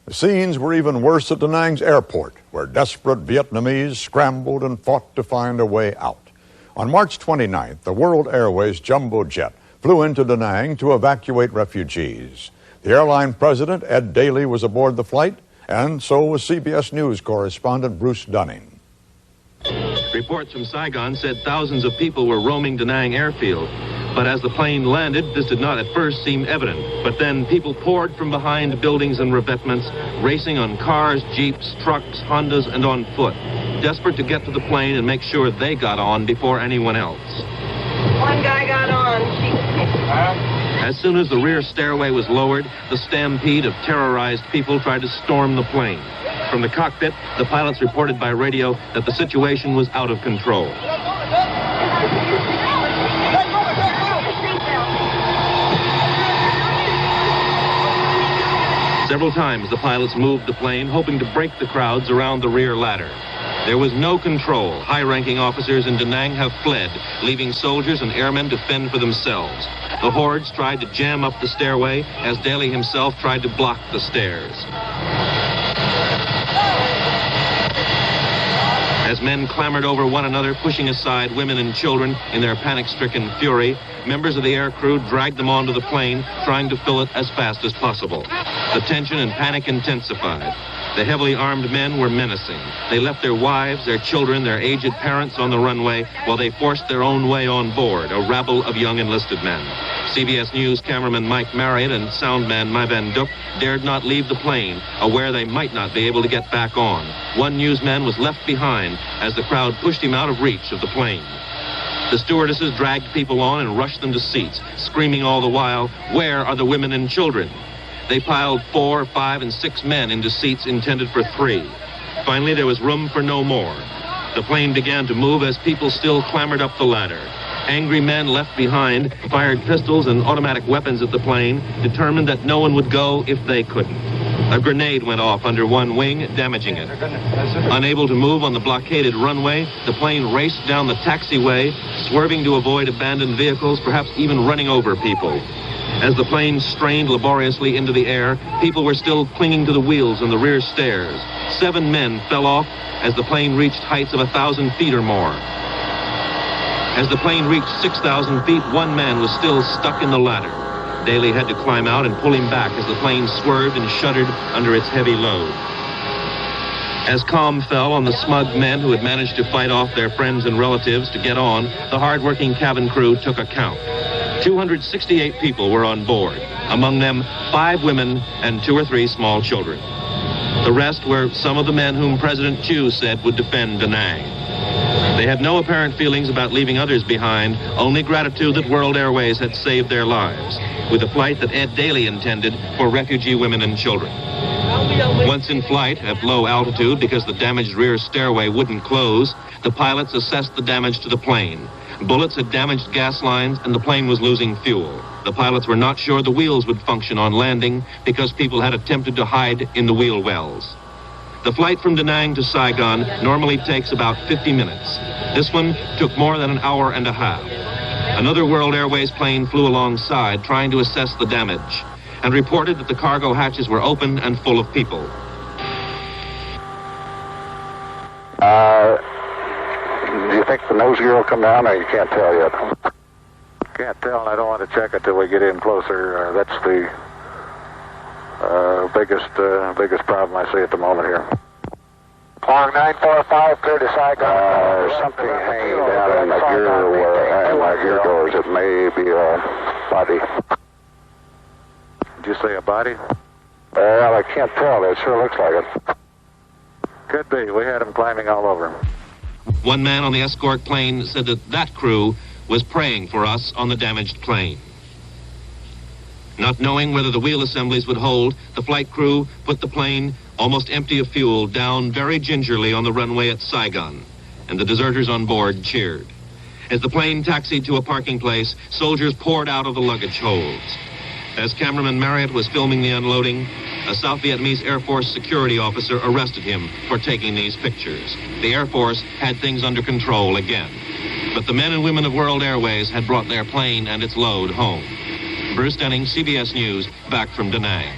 The scenes were even worse at Da Nang's airport, where desperate Vietnamese scrambled and fought to find a way out. On March 29th, the World Airways jumbo jet flew into Da Nang to evacuate refugees. The airline president, J.Daly, was aboard the flight, and so was CBS News correspondent Bruce Dunning. Reports from Saigon said thousands of people were roaming Da Nang airfield. But as the plane landed, this did not at first seem evident. But then people poured from behind buildings and revetments, racing on cars, jeeps, trucks, Hondas, and on foot, desperate to get to the plane and make sure they got on before anyone else. One guy got on. As soon as the rear stairway was lowered, the stampede of terrorized people tried to storm the plane. From the cockpit, the pilots reported by radio that the situation was out of control. Several times the pilots moved the plane, hoping to break the crowds around the rear ladder. There was no control. High-ranking officers in Da Nang have fled, leaving soldiers and airmen to fend for themselves. The hordes tried to jam up the stairway, as J.Daly himself tried to block the stairs. As men clambered over one another, pushing aside women and children in their panic-stricken fury, members of the air crew dragged them onto the plane, trying to fill it as fast as possible. The tension and panic intensified. The heavily armed men were menacing. They left their wives, their children, their aged parents on the runway while they forced their own way on board, a rabble of young enlisted men. CBS News cameraman Mike Marriott and soundman MIธ์N dared not leave the plane, aware they might not be able to get back on. One newsman was left behind as the crowd pushed him out of reach of the plane. The stewardesses dragged people on and rushed them to seats, screaming all the while, "Where are the women and children?" They piled 4, 5, and 6 men into seats intended for 3. Finally, there was room for no more. The plane began to move as people still clambered up the ladder. Angry men left behind fired pistols and automatic weapons at the plane, determined that no one would go if they couldn't. A grenade went off under one wing, damaging it. Unable to move on the blockaded runway, the plane raced down the taxiway, swerving to avoid abandoned vehicles, perhaps even running over people. As the plane strained laboriously into the air, people were still clinging to the wheels and the rear stairs. 7 men fell off as the plane reached heights of 1,000 feet or more. As the plane reached 6,000 feet, one man was still stuck in the ladder. J.Daly had to climb out and pull him back as the plane swerved and shuddered under its heavy load. As calm fell on the smug men who had managed to fight off their friends and relatives to get on, the hard-working cabin crew took account. 268 people were on board, among them 5 women and 2 or 3 small children. The rest were some of the men whom President Phi said would defend Da Nang. They had no apparent feelings about leaving others behind, only gratitude that World Airways had saved their lives, with a flight that J.Daly intended for refugee women and children. Once in flight, at low altitude because the damaged rear stairway wouldn't close, the pilots assessed the damage to the plane. Bullets had damaged gas lines and the plane was losing fuel. The pilots were not sure the wheels would function on landing because people had attempted to hide in the wheel wells. The flight from Da Nang to Saigon normally takes about 50 minutes. This one took more than an hour and a half. Another World Airways plane flew alongside, trying to assess the damage, and reported that the cargo hatches were open and full of people. Do you think the nose gear will come down, or you can't tell yet? Can't tell, and I don't want to check until we get in closer. That's the biggest problem I see at the moment here. Long 945, clear to Saigon. Something hanging down in my gear, in my gear doors. It may be a body. Did you say a body? Well, I can't tell. It sure looks like it. Could be. We had them climbing all over him. One man on the escort plane said that crew was praying for us on the damaged plane. Not knowing whether the wheel assemblies would hold, the flight crew put the plane, almost empty of fuel, down very gingerly on the runway at Saigon, and the deserters on board cheered. As the plane taxied to a parking place, soldiers poured out of the luggage holds. As cameraman Marriott was filming the unloading, a South Vietnamese Air Force security officer arrested him for taking these pictures. The Air Force had things under control again. But the men and women of World Airways had brought their plane and its load home. Bruce Dunning, CBS News, back from Da Nang.